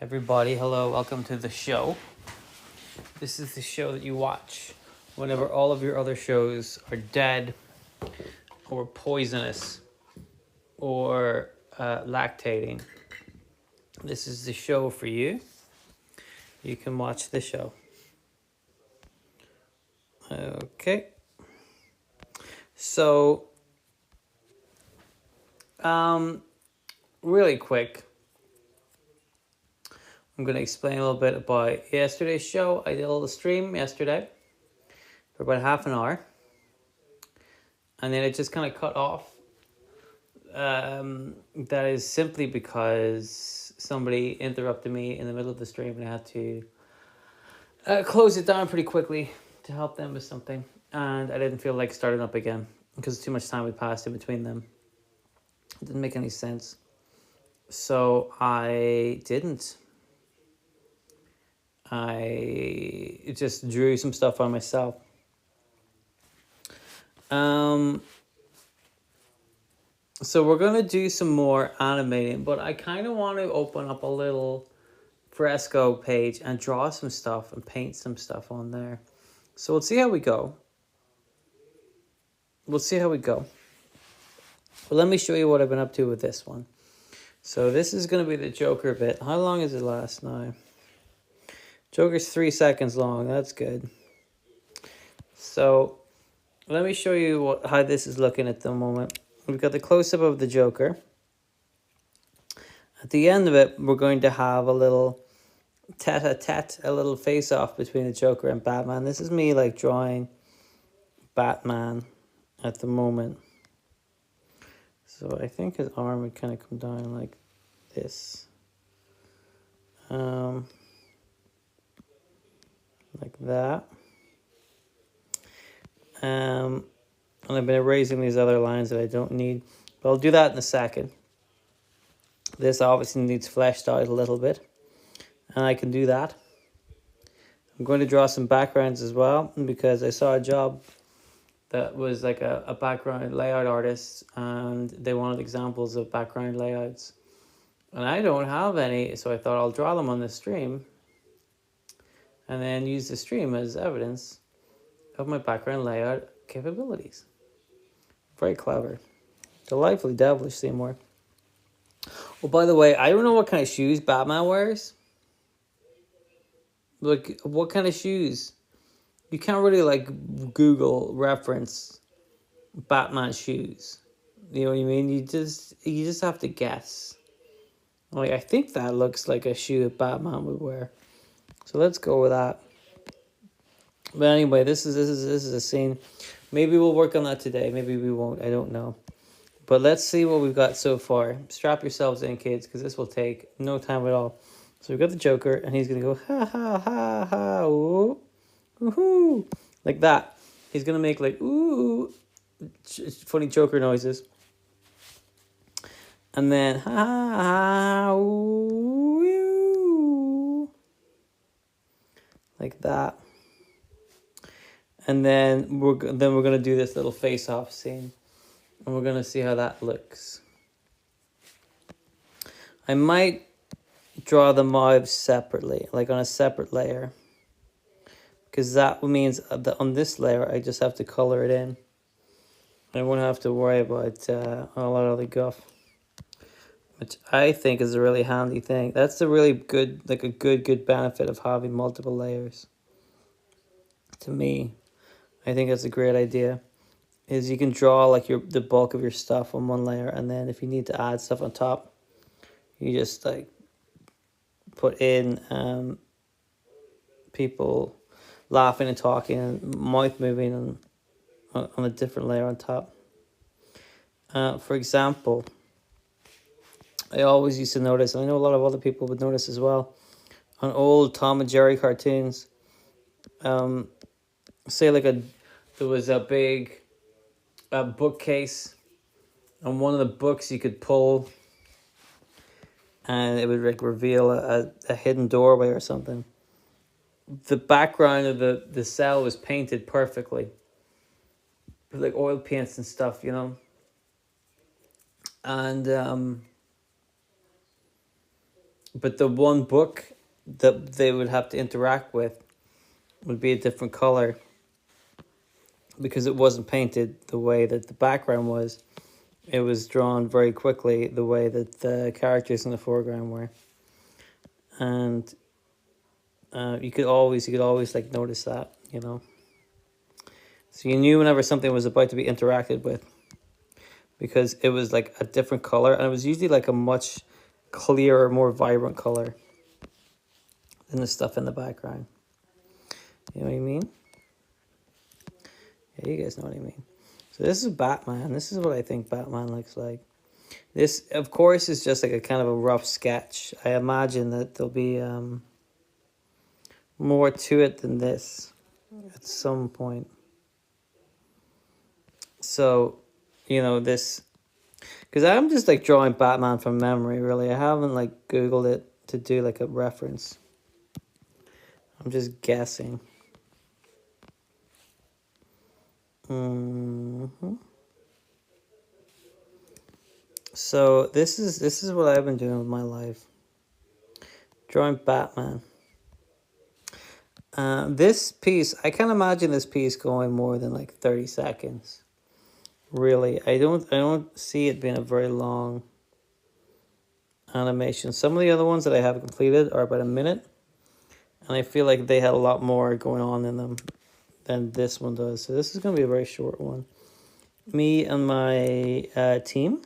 Everybody, hello, welcome to the show. This is the show that you watch whenever all of your other shows are dead or poisonous or lactating. This is the show for you. You can watch the show. Okay. So, really quick, I'm going to explain a little bit about yesterday's show. I did a little stream yesterday for about half an hour. And then it just kind of cut off. That is simply because somebody interrupted me in the middle of the stream and I had to close it down pretty quickly to help them with something. And I didn't feel like starting up again because too much time had passed in between them. It didn't make any sense. So I didn't. I just drew some stuff on myself. So we're going to do some more animating, but I kind of want to open up a little fresco page and draw some stuff and paint some stuff on there. So we'll see how we go. But let me show you what I've been up to with this one. So this is going to be the Joker bit. How long does it last now? Joker's 3 seconds long. That's good. So let me show you how this is looking at the moment. We've got the close-up of the Joker. At the end of it, we're going to have a little tete-a-tete, a little face-off between the Joker and Batman. This is me like drawing Batman at the moment. So I think his arm would kind of come down like this. Like that. And I've been erasing these other lines that I don't need. But I'll do that in a second. This obviously needs fleshed out a little bit. And I can do that. I'm going to draw some backgrounds as well, because I saw a job that was like a background layout artist, and they wanted examples of background layouts. And I don't have any, so I thought I'll draw them on the stream and then use the stream as evidence of my background layout capabilities. Very clever. Delightfully devilish, Seymour. Oh, by the way, I don't know what kind of shoes Batman wears. Like, what kind of shoes? You can't really, like, Google reference Batman shoes. You know what I mean? You just have to guess. Like, I think that looks like a shoe that Batman would wear. So let's go with that. But anyway, this is a scene. Maybe we'll work on that today. Maybe we won't. I don't know. But let's see what we've got so far. Strap yourselves in, kids, because this will take no time at all. So we've got the Joker, and he's going to go, ha, ha, ha, ha, ooh, ooh, like that. He's going to make, like, ooh, funny Joker noises. And then, ha, ha, ooh, like that. And then we're going to do this little face-off scene. And we're going to see how that looks. I might draw the mouths separately, like on a separate layer. Because that means that on this layer, I just have to color it in. I won't have to worry about a lot of the guff. Which I think is a really handy thing. That's a really good, like a good benefit of having multiple layers. To me, I think that's a great idea. Is you can draw like the bulk of your stuff on one layer, and then if you need to add stuff on top, you just like put in people laughing and talking and mouth moving on a different layer on top. For example, I always used to notice, and I know a lot of other people would notice as well, on old Tom and Jerry cartoons, say like there was a big bookcase, and one of the books you could pull and it would like reveal a hidden doorway or something. The background of the cell was painted perfectly with like oil paints and stuff, you know. And but the one book that they would have to interact with would be a different color because it wasn't painted the way that the background was. It was drawn very quickly the way that the characters in the foreground were, and you could always like notice that, you know. So you knew whenever something was about to be interacted with because it was like a different color, and it was usually like a much clearer, more vibrant color than the stuff in the background. You know what I mean? Yeah, you guys know what I mean. So this is Batman. This is what I think Batman looks like. This, of course, is just like a kind of a rough sketch. I imagine that there'll be more to it than this at some point. So, you know, this, because I'm just like drawing Batman from memory, really. I haven't like Googled it to do like a reference. I'm just guessing. So this is what I've been doing with my life. Drawing Batman. This piece, I can't imagine this piece going more than like 30 seconds. Really, I don't see it being a very long animation. Some of the other ones that I have completed are about a minute, and I feel like they had a lot more going on in them than this one does. So this is going to be a very short one. Me and my team,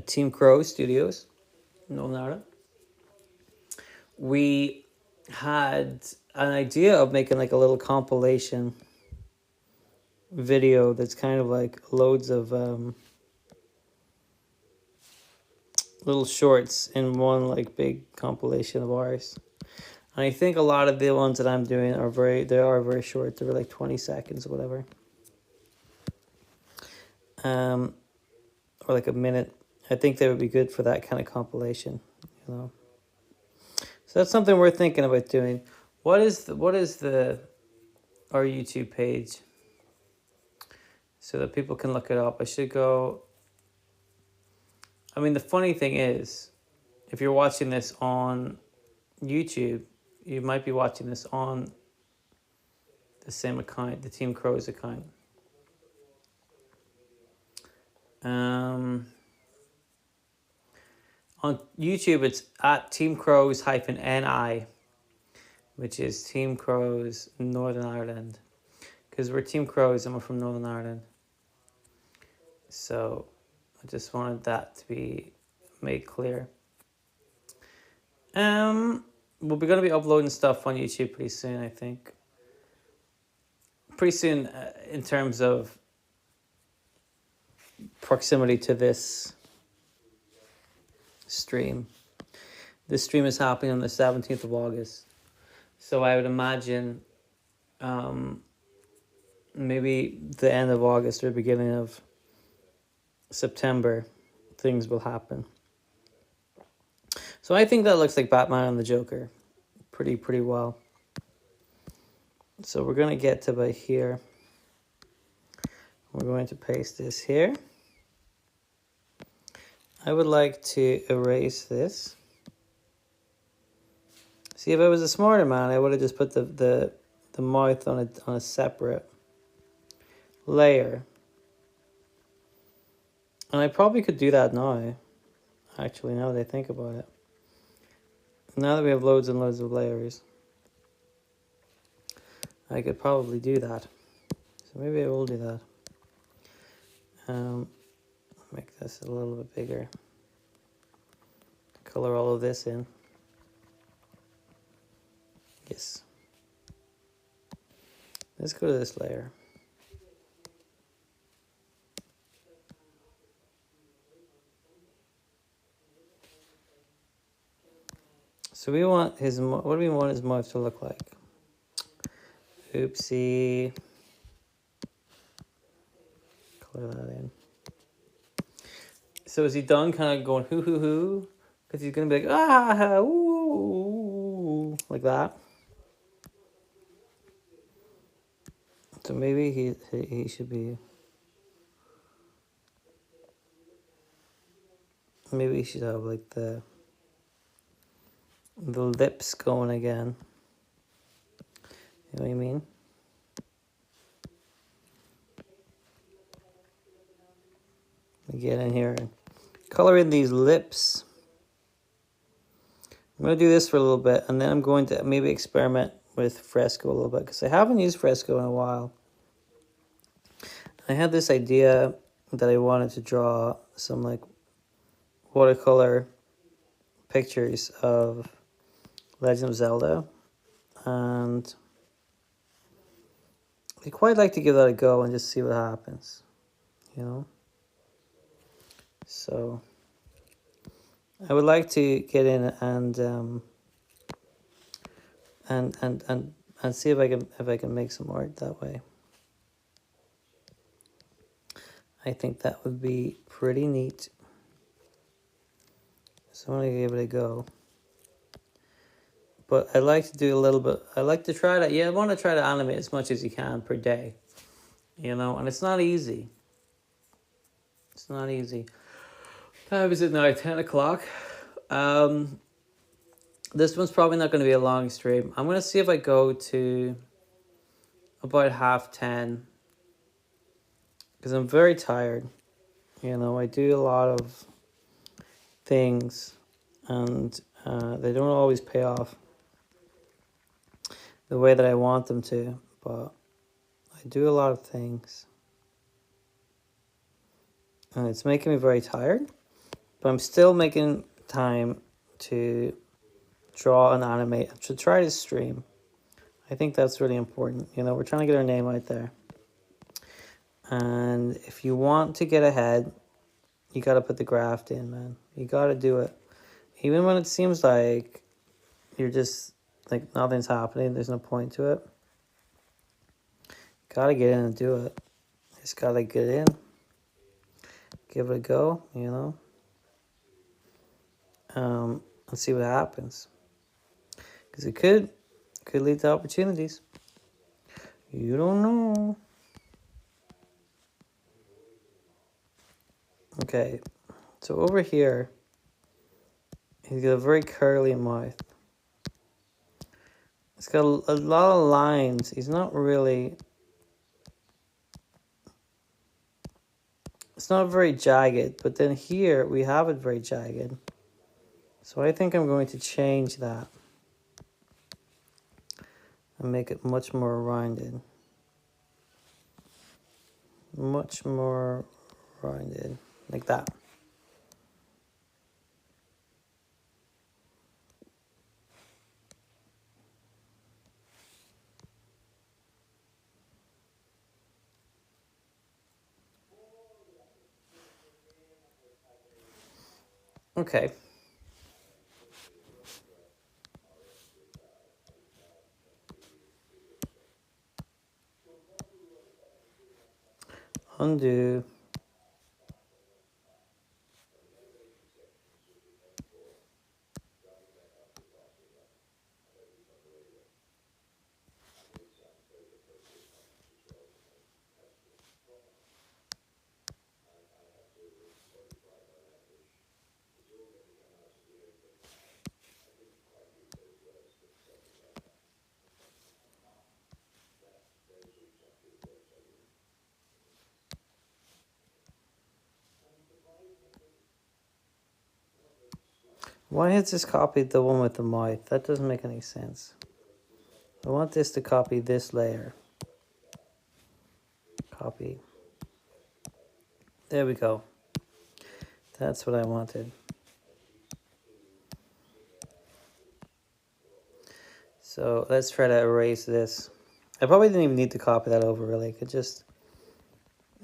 Team Crow Studios, Nolanara, we had an idea of making like a little compilation video that's kind of like loads of little shorts in one like big compilation of ours. And I think a lot of the ones that I'm doing are very short. They're like 20 seconds or whatever. Or like a minute. I think they would be good for that kind of compilation, you know. So that's something we're thinking about doing. What is our YouTube page so that people can look it up? I should go. I mean, the funny thing is, if you're watching this on YouTube, you might be watching this on the same account, the Team Crows account. On YouTube, it's at Team Crows -NI, which is Team Crows Northern Ireland, because we're Team Crows and we're from Northern Ireland. So I just wanted that to be made clear. We're going to be uploading stuff on YouTube pretty soon, I think. Pretty soon, in terms of proximity to this stream. This stream is happening on the 17th of August. So I would imagine maybe the end of August or beginning of September, things will happen. So I think that looks like Batman and the Joker pretty well. So we're going to get to about here. We're going to paste this here. I would like to erase this. See, if I was a smarter man, I would have just put the mouth on a separate layer. And I probably could do that now. Actually, now that I think about it. Now that we have loads and loads of layers, I could probably do that. So maybe I will do that. Make this a little bit bigger. Color all of this in. Yes. Let's go to this layer. So we want his, what do we want his mouth to look like? Oopsie. Color that in. So is he done kind of going hoo hoo hoo? Because he's going to be like, ah, ooh, like that. So maybe he should be, maybe he should have like the the lips going again. You know what I mean? Get in here and color in these lips. I'm going to do this for a little bit, and then I'm going to maybe experiment with Fresco a little bit, because I haven't used Fresco in a while. I had this idea that I wanted to draw some like watercolor pictures of Legend of Zelda, and I'd quite like to give that a go and just see what happens, you know? So I would like to get in and see if I can make some art that way. I think that would be pretty neat. So I'm gonna give it a go. But I like to do a little bit. I like to try to. Yeah, I want to try to animate as much as you can per day. You know, and it's not easy. It's not easy. Time is it now? 10 o'clock. This one's probably not going to be a long stream. I'm going to see if I go to about 9:30, because I'm very tired. You know, I do a lot of things, and they don't always pay off the way that I want them to, but I do a lot of things, and it's making me very tired, but I'm still making time to draw and animate, to try to stream. I think that's really important. You know, we're trying to get our name out there. And if you want to get ahead, you got to put the graft in, man. You got to do it. Even when it seems like you're just, like, nothing's happening, there's no point to it. Got to get in and do it. Just got to get in. Give it a go, you know. And see what happens. Because it could lead to opportunities. You don't know. Okay, so over here, he's got a very curly mouth. It's got a lot of lines. He's not really... It's not very jagged, but then here we have it very jagged. So I think I'm going to change that and make it much more rounded. Much more rounded, like that. Okay. Undo. Why has this copied the one with the mouth? That doesn't make any sense. I want this to copy this layer. Copy. There we go. That's what I wanted. So let's try to erase this. I probably didn't even need to copy that over, really. I could just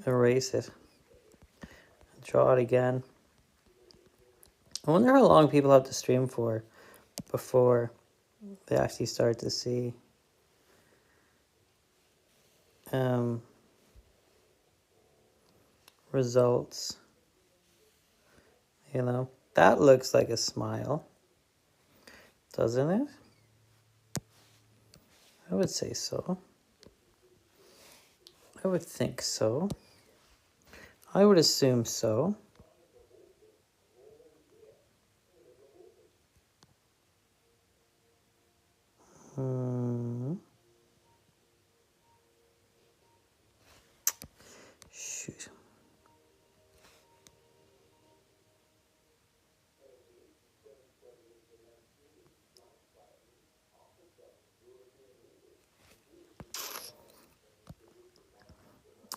erase it. Draw it again. I wonder how long people have to stream for before they actually start to see results. You know, that looks like a smile, doesn't it? I would say so. I would think so. I would assume so. Shoot.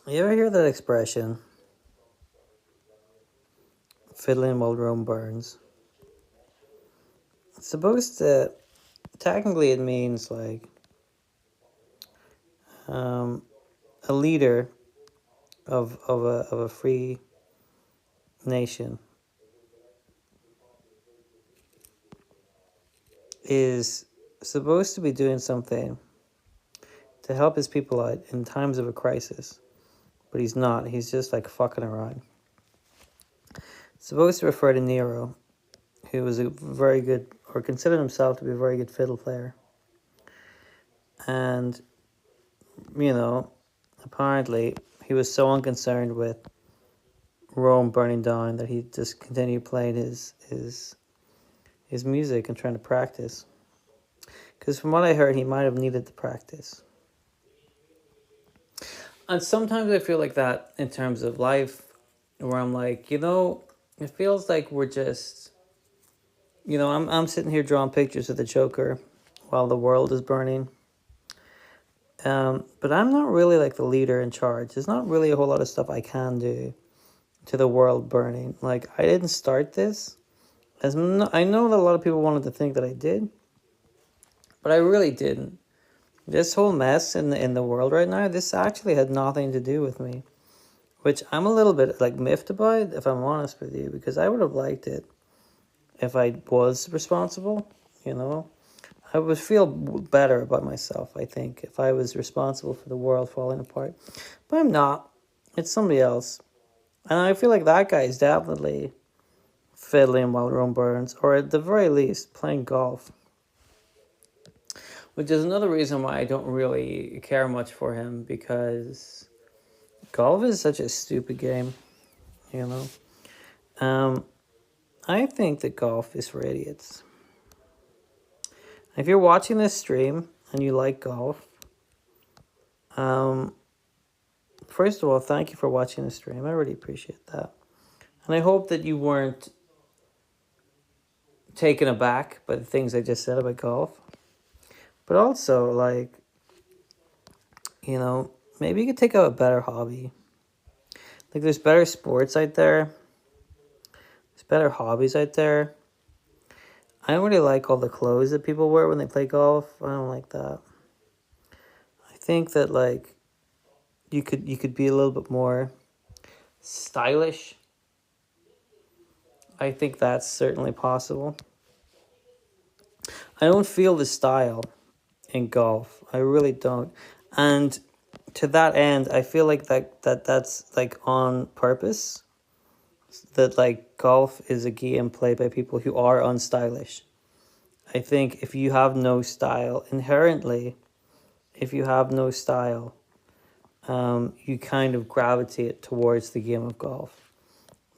You ever hear that expression? Fiddling while Rome burns. It's supposed to, technically it means like a leader of a free nation is supposed to be doing something to help his people out in times of a crisis, but he's not. He's just like fucking around. It's supposed to refer to Nero, who was a very good, or considered himself to be a very good fiddle player. And, you know, apparently he was so unconcerned with Rome burning down that he just continued playing his music and trying to practice. Because from what I heard, he might have needed to practice. And sometimes I feel like that in terms of life, where I'm like, it feels like we're just, I'm sitting here drawing pictures of the Joker while the world is burning. But I'm not really like the leader in charge. There's not really a whole lot of stuff I can do to the world burning. Like, I didn't start this. I know that a lot of people wanted to think that I did, but I really didn't. This whole mess in the world right now, this actually had nothing to do with me, which I'm a little bit like miffed about, if I'm honest with you, because I would have liked it if I was responsible, I would feel better about myself, I think, if I was responsible for the world falling apart. But I'm not. It's somebody else. And I feel like that guy is definitely fiddling while Rome burns, or at the very least, playing golf. Which is another reason why I don't really care much for him, because golf is such a stupid game, I think that golf is for idiots. If you're watching this stream and you like golf, first of all, thank you for watching the stream. I really appreciate that. And I hope that you weren't taken aback by the things I just said about golf. But also, like, maybe you could take out a better hobby. Like, there's better sports out there. There's better hobbies out there. I don't really like all the clothes that people wear when they play golf. I don't like that. I think that, like, you could be a little bit more stylish. I think that's certainly possible. I don't feel the style in golf. I really don't. And to that end, I feel like that's like on purpose. That like golf is a game played by people who are unstylish. I think if you have no style inherently, you kind of gravitate towards the game of golf.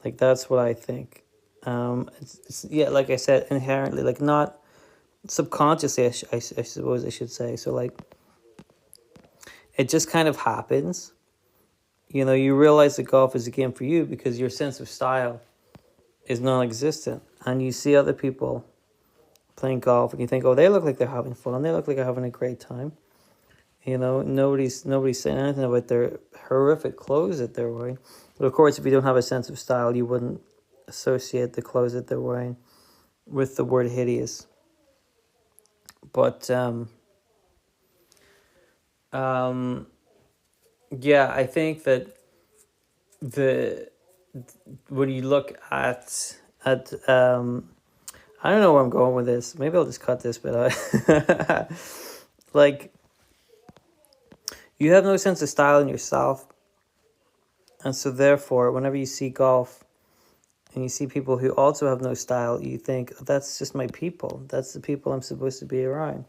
Like, that's what I think. Yeah, like I said, inherently, like, not subconsciously, I suppose I should say. So, like, it just kind of happens. You realize that golf is a game for you because your sense of style is non-existent. And you see other people playing golf and you think, oh, they look like they're having fun. They look like they're having a great time. Nobody's saying anything about their horrific clothes that they're wearing. But of course, if you don't have a sense of style, you wouldn't associate the clothes that they're wearing with the word hideous. But yeah, I think that when you look at I don't know where I'm going with this. Maybe I'll just cut this bit out. Like, you have no sense of style in yourself. And so therefore, whenever you see golf and you see people who also have no style, you think, oh, that's just my people. That's the people I'm supposed to be around.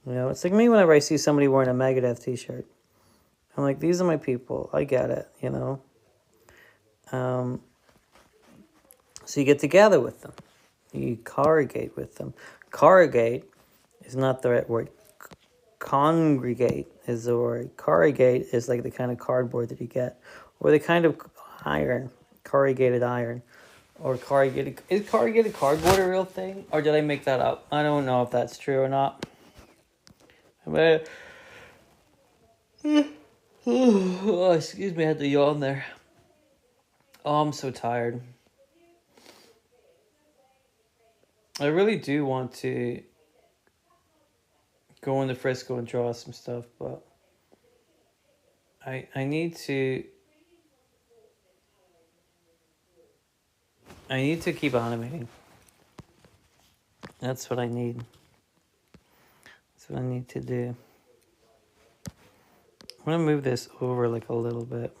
It's like me whenever I see somebody wearing a Megadeth t-shirt. I'm like, these are my people. I get it, So you get together with them. You corrugate with them. Corrugate is not the right word. congregate is the word. Corrugate is like the kind of cardboard that you get, or the kind of iron, corrugated iron, or corrugated. Is corrugated cardboard a real thing, or did I make that up? I don't know if that's true or not. But oh, excuse me, I had to yawn there. Oh, I'm so tired. I really do want to go into Frisco and draw some stuff, but I need to keep animating. That's what I need. That's what I need to do. I'm gonna move this over like a little bit.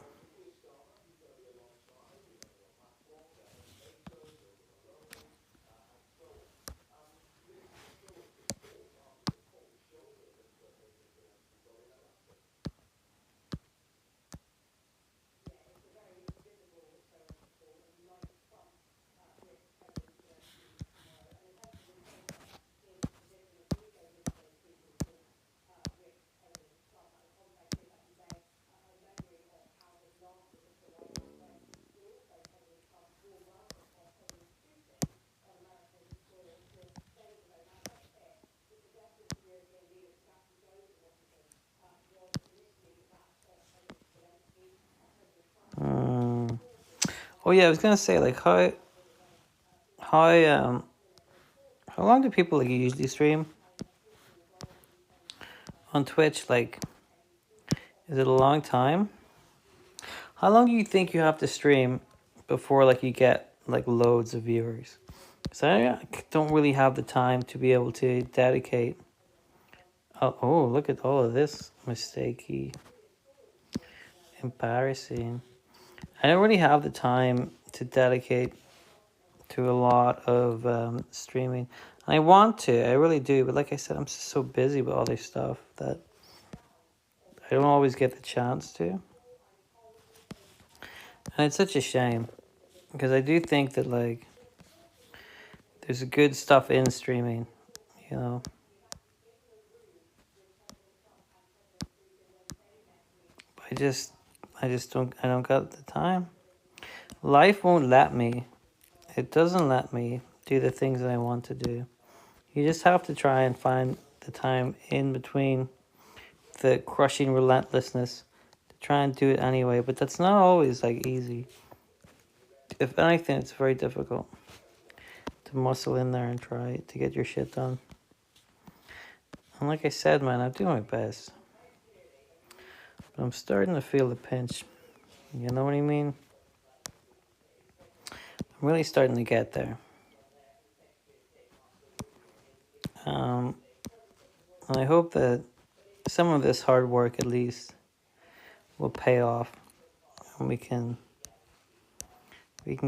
Oh yeah, I was gonna say like how long do people like usually stream on Twitch? Like, is it a long time? How long do you think you have to stream before like you get like loads of viewers? So I don't really have the time to be able to dedicate. Oh, look at all of this mistakey, embarrassing. I don't really have the time to dedicate to a lot of streaming. I want to, I really do, but like I said, I'm just so busy with other stuff that I don't always get the chance to. And it's such a shame because I do think that like there's good stuff in streaming, you know. I just don't got the time. Life won't let me. It doesn't let me do the things that I want to do. You just have to try and find the time in between the crushing relentlessness to try and do it anyway, but that's not always like easy. If anything, it's very difficult to muscle in there and try to get your shit done. And like I said, man, I'm doing my best. But I'm starting to feel the pinch. You know what I mean? I'm really starting to get there. And I hope that some of this hard work at least will pay off and we can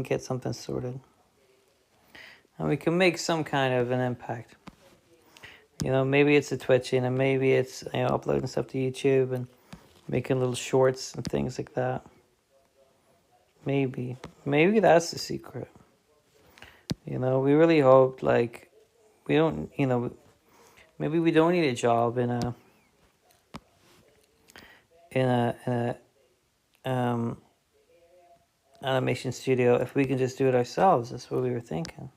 get something sorted. And we can make some kind of an impact. You know, maybe it's the Twitching and maybe it's, you know, uploading stuff to YouTube and making little shorts and things like that. Maybe that's the secret. You know, we really hope like we don't, you know, maybe we don't need a job in a animation studio if we can just do it ourselves. That's what we were thinking.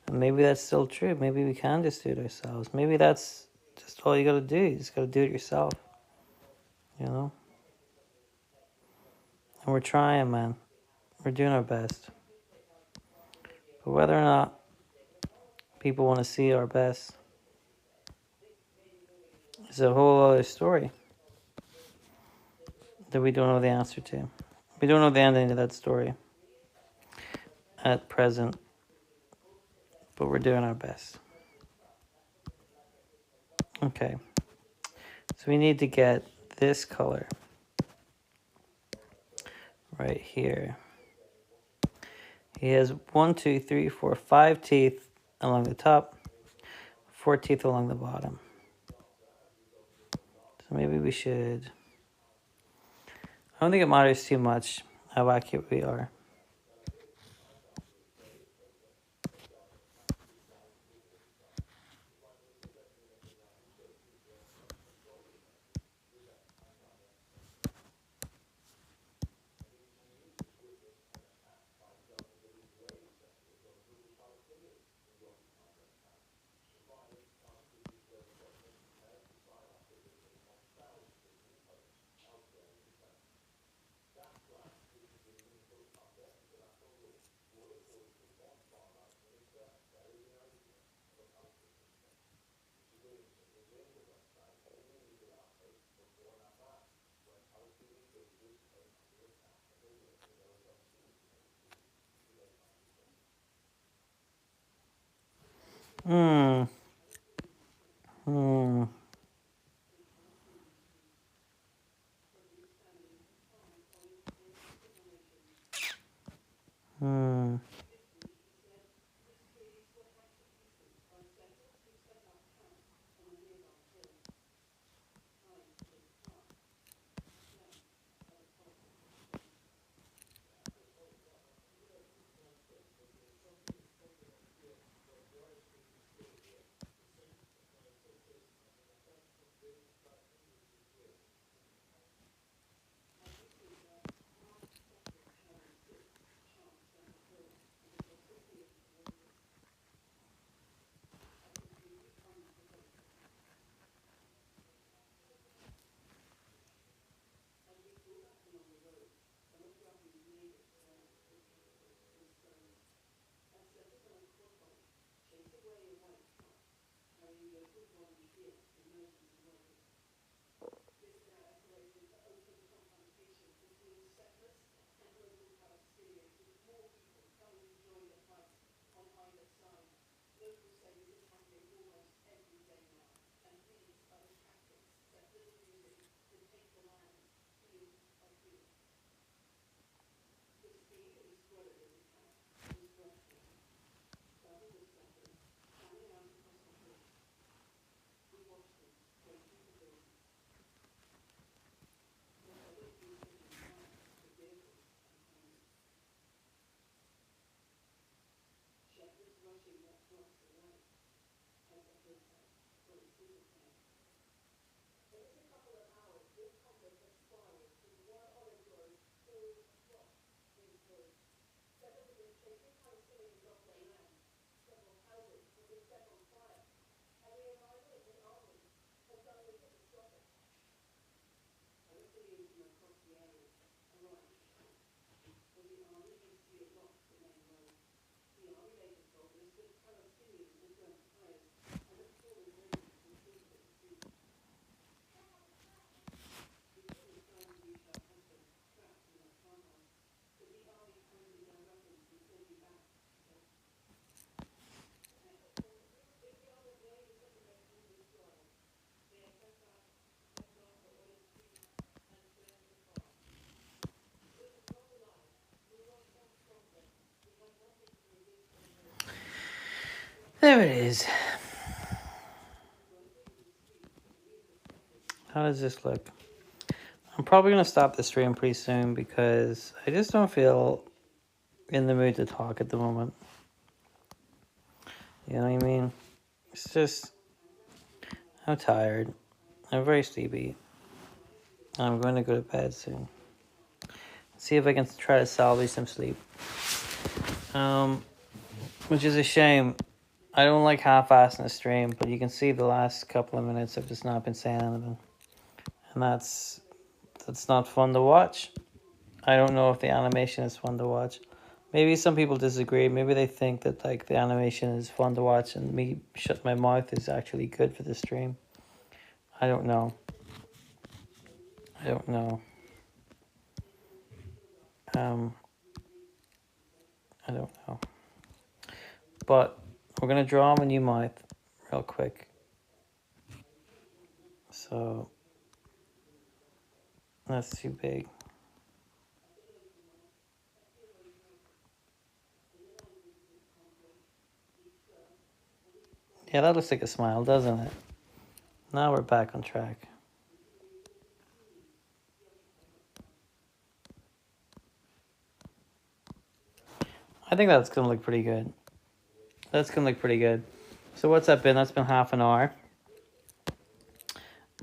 And maybe that's still true. Maybe we can just do it ourselves. Maybe that's just all you gotta do. You just gotta do it yourself. You know? And we're trying, man. We're doing our best. But whether or not people want to see our best is a whole other story that we don't know the answer to. We don't know the ending to that story at present, but we're doing our best. Okay, so we need to get this color right here. He has 1, 2, 3, 4, 5 teeth along the top, 4 teeth along the bottom. So maybe we should... I don't think it matters too much how accurate we are. There it is. How does this look? I'm probably going to stop the stream pretty soon because I just don't feel in the mood to talk at the moment. You know what I mean? It's just, I'm tired. I'm very sleepy. I'm going to go to bed soon. See if I can try to salvage some sleep. Which is a shame. I don't like half-assing a stream, but you can see the last couple of minutes I've just not been saying anything. And that's not fun to watch. I don't know if the animation is fun to watch. Maybe some people disagree. Maybe they think that like the animation is fun to watch and me shut my mouth is actually good for the stream. I don't know. I don't know. I don't know. But we're gonna draw him a new mouth real quick. So that's too big. Yeah, that looks like a smile, doesn't it? Now we're back on track. I think that's gonna look pretty good. That's gonna look pretty good. So what's that been? That's been half an hour.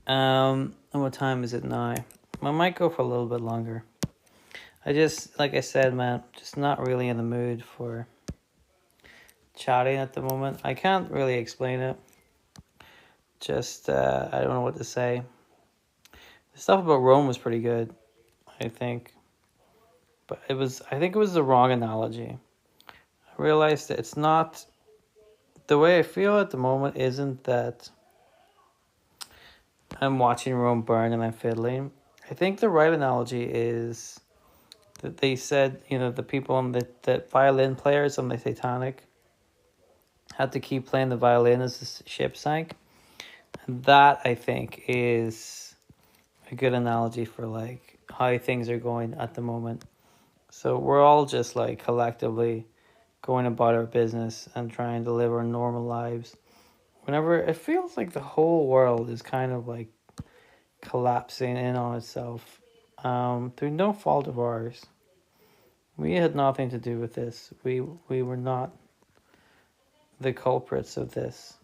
And what time is it now? I might go for a little bit longer. I just, like I said, man, just not really in the mood for chatting at the moment. I can't really explain it. Just, I don't know what to say. The stuff about Rome was pretty good, I think. But I think it was the wrong analogy. I realized that it's not, the way I feel at the moment isn't that I'm watching Rome burn and I'm fiddling. I think the right analogy is that they said, you know, the people on the violin players on the Titanic had to keep playing the violin as the ship sank. And that, I think, is a good analogy for like how things are going at the moment. So we're all just like collectively going about our business and trying to live our normal lives. Whenever it feels like the whole world is kind of like collapsing in on itself, through no fault of ours. We had nothing to do with this. We were not the culprits of this.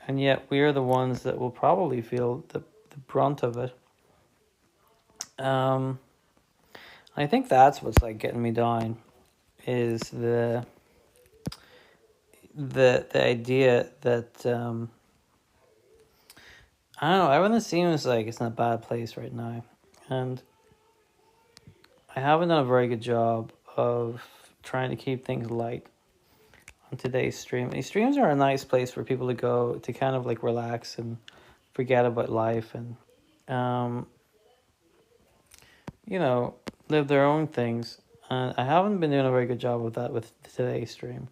And yet we are the ones that will probably feel the brunt of it. I think that's what's like getting me down is the idea that I don't know, everything seems like it's in a bad place right now. And I haven't done a very good job of trying to keep things light on today's stream. These streams are a nice place for people to go to kind of like relax and forget about life and you know, live their own things. And I haven't been doing a very good job of that with today's stream.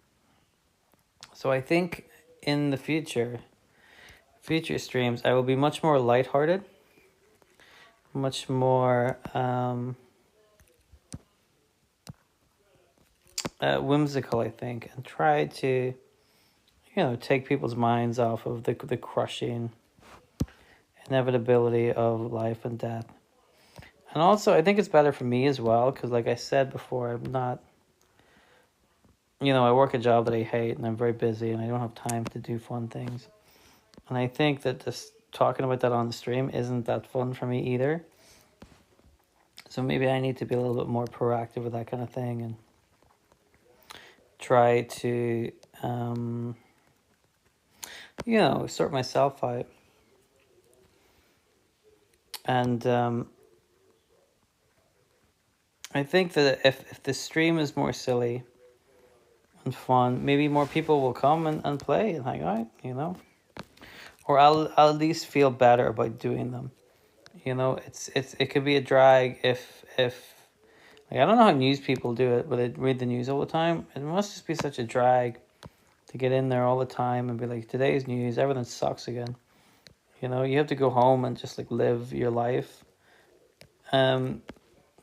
So I think in the future streams, I will be much more lighthearted, much more whimsical, I think, and try to, you know, take people's minds off of the crushing inevitability of life and death. And also, I think it's better for me as well, because like I said before, I'm not, you know, I work a job that I hate and I'm very busy and I don't have time to do fun things. And I think that just talking about that on the stream isn't that fun for me either. So maybe I need to be a little bit more proactive with that kind of thing and try to, you know, sort myself out. And I think that if the stream is more silly and fun, maybe more people will come and play and hang out, you know? Or I'll at least feel better about doing them. You know, it could be a drag if like I don't know how news people do it, but they read the news all the time. It must just be such a drag to get in there all the time and be like, today's news, everything sucks again. You know, you have to go home and just like live your life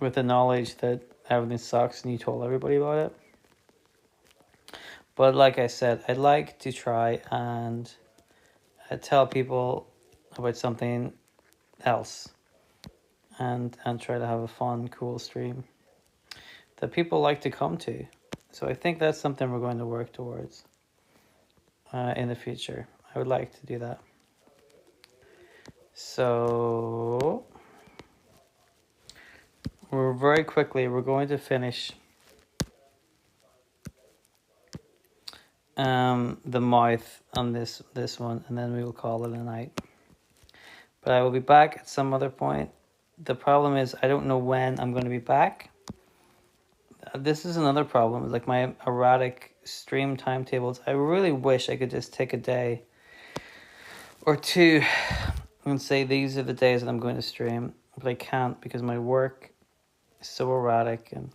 with the knowledge that everything sucks and you told everybody about it. But like I said, I'd like to try and tell people about something else, and try to have a fun, cool stream that people like to come to. So I think that's something we're going to work towards in the future. I would like to do that. So we're going to finish the mouth on this one, and then we will call it a night. But I will be back at some other point. The problem is I don't know when I'm going to be back. This is another problem, like my erratic stream timetables. I really wish I could just take a day or two and say these are the days that I'm going to stream, but I can't because my work is so erratic, and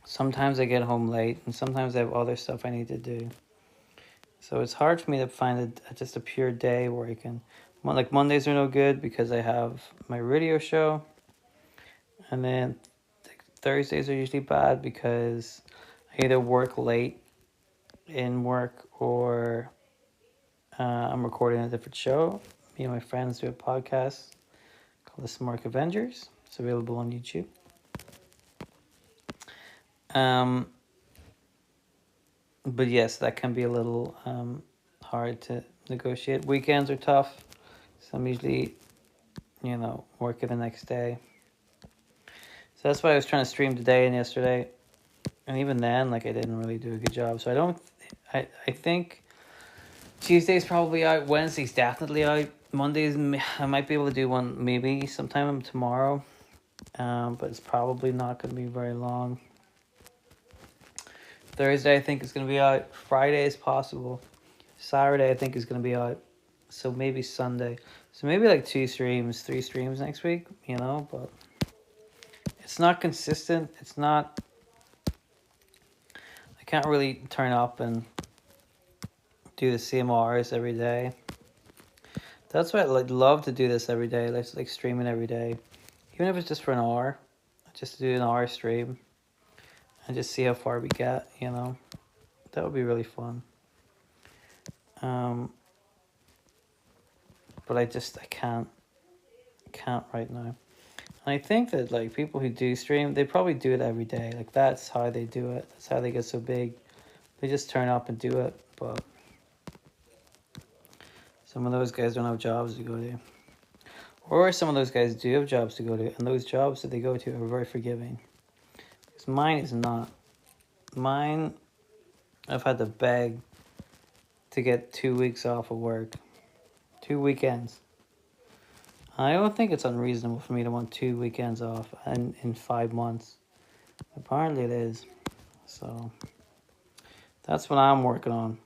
sometimes I get home late, and sometimes I have other stuff I need to do. So it's hard for me to find just a pure day where I can, like Mondays are no good because I have my radio show, and then Thursdays are usually bad because I either work late in work or I'm recording a different show. Me and my friends do a podcast called The Smart Avengers. It's available on YouTube. But yes, that can be a little hard to negotiate. Weekends are tough, so I'm usually, working the next day. So that's why I was trying to stream today and yesterday, and even then, like I didn't really do a good job. So I think Tuesday's probably out. Wednesday's definitely out. Mondays I might be able to do one maybe sometime tomorrow, but it's probably not going to be very long. Thursday I think is going to be out. Friday is possible. Saturday I think is going to be out. So maybe Sunday. So maybe like 3 streams next week, but it's not consistent. It's not, I can't really turn up and do the same hours every day. That's why I'd love to do this every day, like streaming every day. Even if it's just for an hour, just to do an hour stream and just see how far we get, That would be really fun. But I can't right now. And I think that like people who do stream, they probably do it every day. Like that's how they do it. That's how they get so big. They just turn up and do it. But some of those guys don't have jobs to go to. Or some of those guys do have jobs to go to, and those jobs that they go to are very forgiving. Because mine is not. Mine, I've had to beg to get 2 weeks off of work. 2 weekends. I don't think it's unreasonable for me to want 2 weekends off in 5 months. Apparently it is. So that's what I'm working on,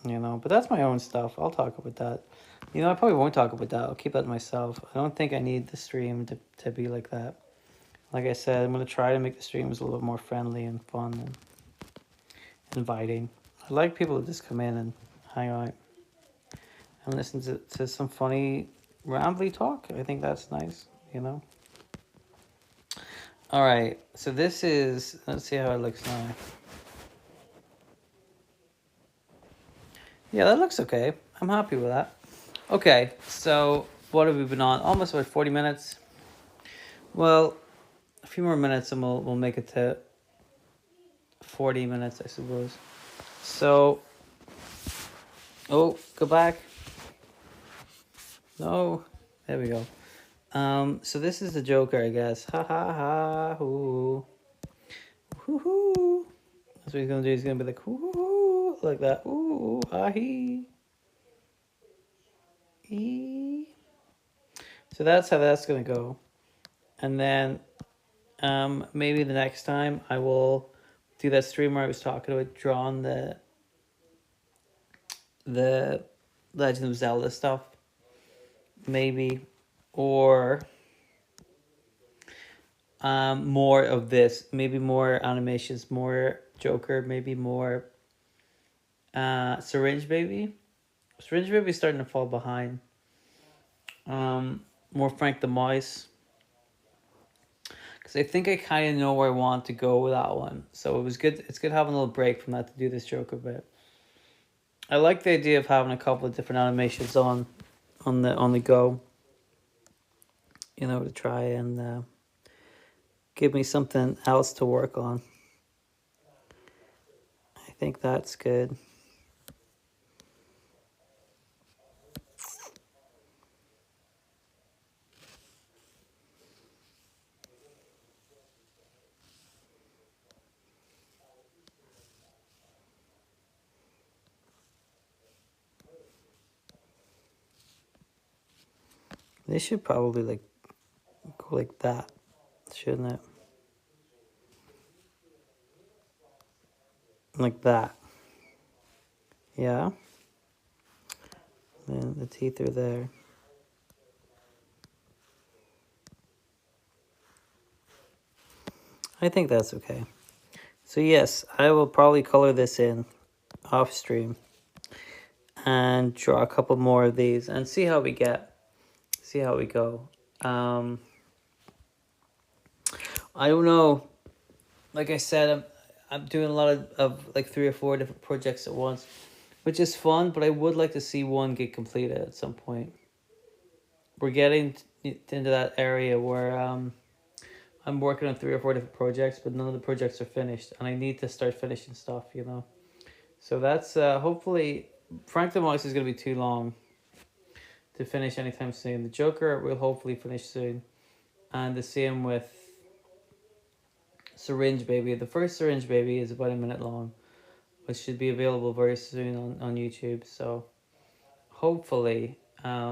But that's my own stuff. I'll talk about that. I probably won't talk about that. I'll keep that to myself. I don't think I need the stream to be like that. Like I said, I'm going to try to make the streams a little bit more friendly and fun and inviting. I like people to just come in and hang out and listen to some funny, rambly talk. I think that's nice, All right, so this is, let's see how it looks now. Yeah, that looks okay. I'm happy with that. Okay, so what have we been on? Almost about 40 minutes. Well, a few more minutes and we'll make it to 40 minutes, I suppose. So, go back. No, there we go. So this is the Joker, I guess. Ha ha ha, hoo. Hoo hoo. That's what he's gonna do. He's gonna be like, hoo, like that. Ooh, ah hee. So that's how that's gonna go. And then maybe the next time I will do that stream where I was talking about drawing the Legend of Zelda stuff. Maybe. Or more of this. Maybe more animations, more Joker, maybe more Syringe Baby. Syringe Baby's starting to fall behind. More Frank the Mouse. I think I kind of know where I want to go with that one. So it was good. It's good having a little break from that to do this Joker bit. I like the idea of having a couple of different animations on the go. You know, to try and give me something else to work on. I think that's good. This should probably like go like that, shouldn't it? Like that. Yeah. And the teeth are there. I think that's okay. So yes, I will probably color this in off stream and draw a couple more of these and see how we get. See how we go. I don't know. Like I said, I'm doing a lot of like 3 or 4 different projects at once, which is fun, but I would like to see one get completed at some point. We're getting into that area where I'm working on 3 or 4 different projects, but none of the projects are finished, and I need to start finishing stuff, you know. So that's hopefully Frank the Mouse is going to be too long to finish anytime soon. The Joker will hopefully finish soon, and the same with Syringe Baby. The first Syringe Baby is about a minute long, which should be available very soon on YouTube. So hopefully, I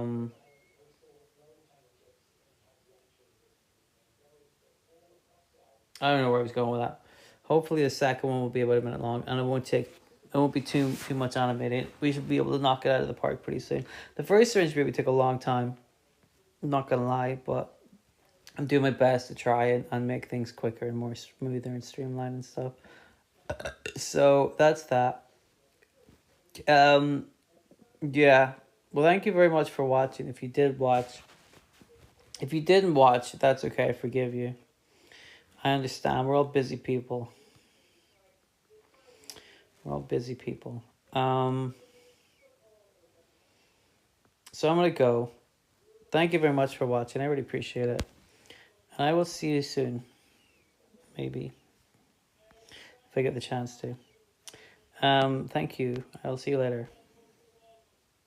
don't know where I was going with that. Hopefully the second one will be about a minute long, and it won't be too much animated. We should be able to knock it out of the park pretty soon. The first Syringe Baby took a long time. I'm not gonna lie, but I'm doing my best to try and make things quicker and more smoother and streamlined and stuff. So that's that. Yeah. Well, thank you very much for watching. If you did watch, if you didn't watch, that's okay. I forgive you. I understand. We're all busy people. We're all busy people. So I'm gonna go. Thank you very much for watching. I really appreciate it. And I will see you soon. Maybe. If I get the chance to. Thank you. I'll see you later.